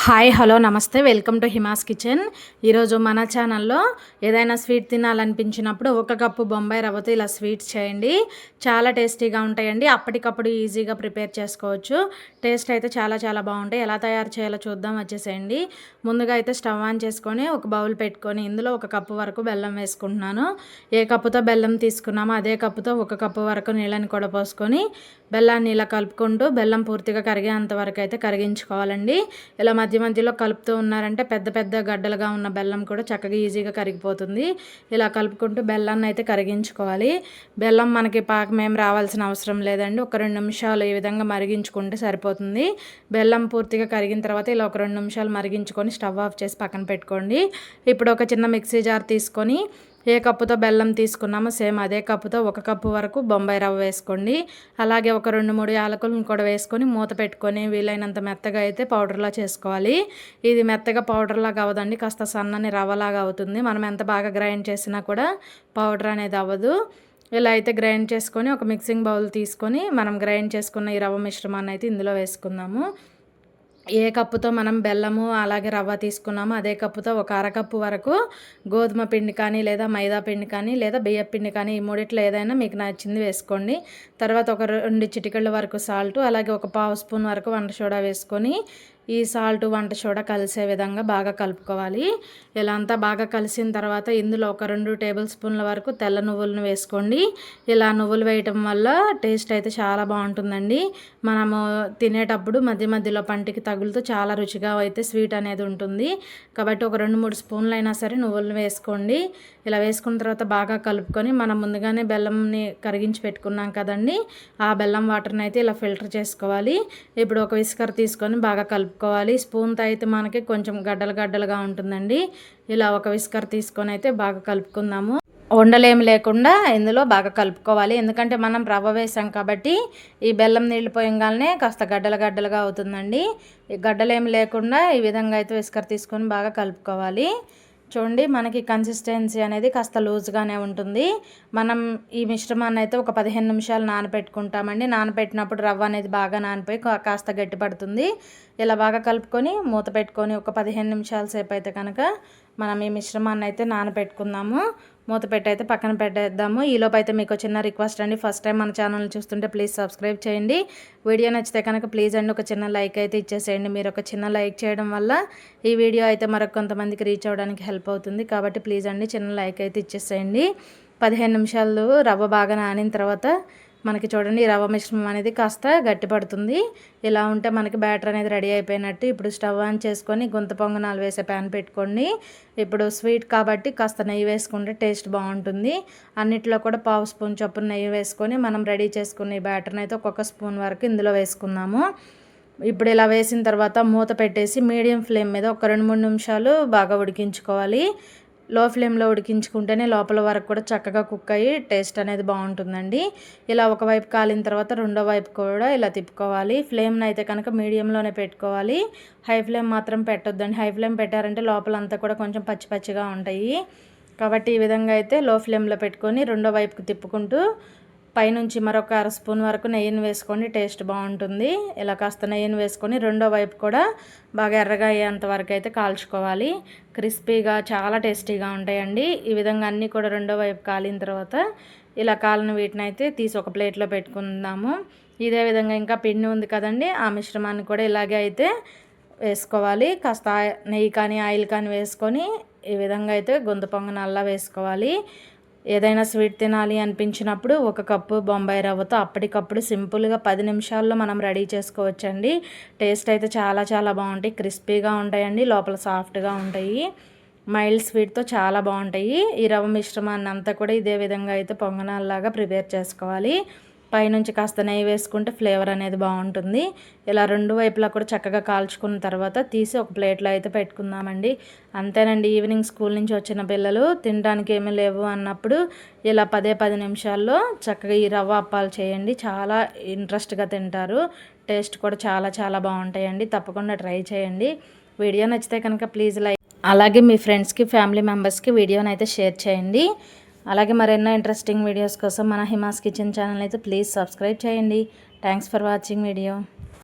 Hi hello నమస్తే welcome to Hima's kitchen. ఈరోజు మన ఛానల్లో ఏదైనా స్వీట్ తినాలనిపించినప్పుడు ఒక కప్పు బొంబాయి రవ్వతో ఇలా స్వీట్స్ చేయండి. చాలా టేస్టీగా ఉంటాయండి. అప్పటికప్పుడు ఈజీగా ప్రిపేర్ చేసుకోవచ్చు. టేస్ట్ అయితే చాలా చాలా బాగుంటాయి. ఎలా తయారు చేయాలో చూద్దాం, వచ్చేసేయండి. ముందుగా అయితే స్టవ్ ఆన్ చేసుకొని ఒక బౌల్ పెట్టుకొని ఇందులో ఒక కప్పు వరకు బెల్లం వేసుకుంటున్నాను. ఏ కప్పుతో బెల్లం తీసుకున్నామో అదే కప్పుతో ఒక కప్పు వరకు నీళ్ళని కూడా పోసుకొని బెల్లాన్ని ఇలా కలుపుకుంటూ బెల్లం పూర్తిగా కరిగేంత వరకు అయితే కరిగించుకోవాలండి. ఇలా మధ్య మధ్యలో కలుపుతూ ఉన్నారంటే పెద్ద పెద్ద గడ్డలుగా ఉన్న బెల్లం కూడా చక్కగా ఈజీగా కరిగిపోతుంది. ఇలా కలుపుకుంటూ బెల్లాన్ని అయితే కరిగించుకోవాలి. బెల్లం మనకి పాకం ఏం రావాల్సిన అవసరం లేదండి. ఒక 2 నిమిషాలు ఈ విధంగా మరిగించుకుంటే సరిపోతుంది. బెల్లం పూర్తిగా కరిగిన తర్వాత ఇలా ఒక 2 నిమిషాలు మరిగించుకొని స్టవ్ ఆఫ్ చేసి పక్కన పెట్టుకోండి. ఇప్పుడు ఒక చిన్న మిక్సీ జార్ తీసుకొని ఏ కప్పుతో బెల్లం తీసుకున్నామో సేమ్ అదే కప్పుతో ఒక కప్పు వరకు బొంబాయి రవ్వ వేసుకోండి. అలాగే ఒక 2-3 యాలకులను కూడా వేసుకొని మూత పెట్టుకొని వీలైనంత మెత్తగా అయితే పౌడర్లా చేసుకోవాలి. ఇది మెత్తగా పౌడర్లాగా అవ్వదండి, కాస్త సన్నని రవ్వలాగా అవుతుంది. మనం ఎంత బాగా గ్రైండ్ చేసినా కూడా పౌడర్ అనేది అవ్వదు. ఇలా అయితే గ్రైండ్ చేసుకొని ఒక మిక్సింగ్ బౌల్ తీసుకొని మనం గ్రైండ్ చేసుకున్న ఈ రవ్వ మిశ్రమాన్ని అయితే ఇందులో వేసుకుందాము. ఏ కప్పుతో మనం బెల్లము అలాగే రవ్వ తీసుకున్నామో అదే కప్పుతో ఒక అరకప్పు వరకు గోధుమ పిండి కానీ లేదా మైదా పిండి కానీ లేదా బియ్య పిండి కానీ ఈ మూడిట్లో ఏదైనా మీకు నచ్చింది వేసుకోండి. తర్వాత ఒక 2 చిటికెళ్ళ వరకు సాల్ట్, అలాగే ఒక పావు స్పూన్ వరకు వంట సోడా వేసుకొని ఈ సాల్ట్ వంట సోడా కలిసే విధంగా బాగా కలుపుకోవాలి. ఇలా అంతా బాగా కలిసిన తర్వాత ఇందులో ఒక 2 టేబుల్ స్పూన్ల వరకు తెల్ల నువ్వులను వేసుకోండి. ఇలా నువ్వులు వేయటం వల్ల టేస్ట్ అయితే చాలా బాగుంటుందండి. మనము తినేటప్పుడు మధ్య మధ్యలో పంటికి తగులుతూ చాలా రుచిగా అయితే స్వీట్ అనేది ఉంటుంది. కాబట్టి ఒక 2-3 స్పూన్లు అయినా సరే నువ్వులను వేసుకోండి. ఇలా వేసుకున్న తర్వాత బాగా కలుపుకొని మనం ముందుగానే బెల్లంని కరిగించి పెట్టుకున్నాం కదండి, ఆ బెల్లం వాటర్ని అయితే ఇలా ఫిల్టర్ చేసుకోవాలి. ఇప్పుడు ఒక విస్కర్ తీసుకొని బాగా కలుపుకోవాలి. స్పూన్తో అయితే మనకి కొంచెం గడ్డలు గడ్డలుగా ఉంటుందండి. ఇలా ఒక విస్కర్ తీసుకొని అయితే బాగా కలుపుకుందాము. ఉండలేమి లేకుండా ఇందులో బాగా కలుపుకోవాలి. ఎందుకంటే మనం రవ్వ వేసాం కాబట్టి ఈ బెల్లం నీళ్ళు పోయంగానే కాస్త గడ్డలు గడ్డలుగా అవుతుందండి. ఈ గడ్డలేమి లేకుండా ఈ విధంగా అయితే విస్కర్ తీసుకొని బాగా కలుపుకోవాలి. చూడండి, మనకి కన్సిస్టెన్సీ అనేది కాస్త లూజ్గానే ఉంటుంది. మనం ఈ మిశ్రమాన్ని అయితే ఒక 15 నిమిషాలు నానబెట్టుకుంటామండి. నానబెట్టినప్పుడు రవ్వ అనేది బాగా నానిపోయి కాస్త గట్టిపడుతుంది. ఇలా బాగా కలుపుకొని మూత పెట్టుకొని ఒక 15 నిమిషాల సేపు అయితే కనుక మనం ఈ మిశ్రమాన్ని అయితే నానబెట్టుకుందాము. మూత పెట్టి అయితే పక్కన పెట్టేద్దాము. ఈలోపు అయితే మీకు చిన్న రిక్వెస్ట్ అండి, ఫస్ట్ టైం మన ఛానల్ని చూస్తుంటే ప్లీజ్ సబ్స్క్రైబ్ చేయండి. వీడియో నచ్చితే కనుక ప్లీజ్ అండి ఒక చిన్న లైక్ అయితే ఇచ్చేసేయండి. మీరు ఒక చిన్న లైక్ చేయడం వల్ల ఈ వీడియో అయితే మరొక కొంతమందికి రీచ్ అవ్వడానికి హెల్ప్ అవుతుంది. కాబట్టి ప్లీజ్ అండి చిన్న లైక్ అయితే ఇచ్చేసేయండి. 15 నిమిషాలు రవ్వ బాగా నానిన తర్వాత మనకి చూడండి రవ్వ మిశ్రమం అనేది కాస్త గట్టిపడుతుంది. ఇలా ఉంటే మనకి బ్యాటర్ అనేది రెడీ అయిపోయినట్టు. ఇప్పుడు స్టవ్ ఆన్ చేసుకొని గుంత పొంగనాలు వేసే ప్యాన్ పెట్టుకోండి. ఇప్పుడు స్వీట్ కాబట్టి కాస్త నెయ్యి వేసుకుంటే టేస్ట్ బాగుంటుంది. అన్నిట్లో కూడా పావు స్పూన్ చొప్పున నెయ్యి వేసుకొని మనం రెడీ చేసుకున్న ఈ బ్యాటర్ని అయితే ఒక్కొక్క స్పూన్ వరకు ఇందులో వేసుకుందాము. ఇప్పుడు ఇలా వేసిన తర్వాత మూత పెట్టేసి మీడియం ఫ్లేమ్ మీద ఒక 2-3 నిమిషాలు బాగా ఉడికించుకోవాలి. లో ఫ్లేమ్లో ఉడికించుకుంటేనే లోపల వరకు కూడా చక్కగా కుక్ అయ్యి టేస్ట్ అనేది బాగుంటుందండి. ఇలా ఒకవైపు కాలిన తర్వాత రెండో వైపు కూడా ఇలా తిప్పుకోవాలి. ఫ్లేమ్ని అయితే కనుక మీడియంలోనే పెట్టుకోవాలి. హై ఫ్లేమ్ మాత్రం పెట్టొద్దండి. హై ఫ్లేమ్ పెట్టారంటే లోపలంతా కూడా కొంచెం పచ్చి పచ్చిగా ఉంటాయి. కాబట్టి ఈ విధంగా అయితే లో ఫ్లేమ్లో పెట్టుకొని రెండో వైపుకి తిప్పుకుంటూ పైనుంచి మరొక 1/2 స్పూన్ వరకు నెయ్యిని వేసుకోండి, టేస్ట్ బాగుంటుంది. ఇలా కాస్త నెయ్యిని వేసుకొని రెండో వైపు కూడా బాగా ఎర్రగా అయ్యేంత వరకు అయితే కాల్చుకోవాలి. క్రిస్పీగా చాలా టేస్టీగా ఉంటాయండి. ఈ విధంగా అన్నీ కూడా రెండో వైపు కాలిన తర్వాత ఇలా కాలిన వీటిని అయితే తీసి ఒక ప్లేట్లో పెట్టుకుందాము. ఇదే విధంగా ఇంకా పిండి ఉంది కదండి, ఆ మిశ్రమాన్ని కూడా ఇలాగే అయితే వేసుకోవాలి. కాస్త నెయ్యి కానీ ఆయిల్ కానీ వేసుకొని ఈ విధంగా అయితే గుంత పొంగనాల్లా వేసుకోవాలి. ఏదైనా స్వీట్ తినాలి అనిపించినప్పుడు ఒక కప్పు బొంబాయి రవ్వతో అప్పటికప్పుడు సింపుల్గా 10 నిమిషాల్లో మనం రెడీ చేసుకోవచ్చండి. టేస్ట్ అయితే చాలా చాలా బాగుంటాయి. క్రిస్పీగా ఉంటాయండి, లోపల సాఫ్ట్గా ఉంటాయి. మైల్డ్ స్వీట్తో చాలా బాగుంటాయి. ఈ రవ్వ మిశ్రమాన్ని అంతా కూడా ఇదే విధంగా అయితే పొంగనాల్లాగా ప్రిపేర్ చేసుకోవాలి. పైనుంచి కాస్త నెయ్యి వేసుకుంటే ఫ్లేవర్ అనేది బాగుంటుంది. ఇలా రెండు వైపులా కూడా చక్కగా కాల్చుకున్న తర్వాత తీసి ఒక ప్లేట్లో అయితే పెట్టుకుందామండి. అంతేనండి, ఈవినింగ్ స్కూల్ నుంచి వచ్చిన పిల్లలు తినడానికి ఏమీ లేవు అన్నప్పుడు ఇలా 10 నిమిషాల్లో చక్కగా ఈ రవ్వ అప్పాలు చేయండి. చాలా ఇంట్రెస్ట్గా తింటారు. టేస్ట్ కూడా చాలా చాలా బాగుంటాయండి. తప్పకుండా ట్రై చేయండి. వీడియో నచ్చితే కనుక ప్లీజ్ లైక్, అలాగే మీ ఫ్రెండ్స్కి ఫ్యామిలీ మెంబర్స్కి వీడియోని అయితే షేర్ చేయండి. అలాగే మరెన్నో ఇంట్రెస్టింగ్ వీడియోస్ కోసం మన హిమాస్ కిచెన్ ఛానల్ అయితే ప్లీజ్ సబ్స్క్రైబ్ చేయండి. Thanks for watching video.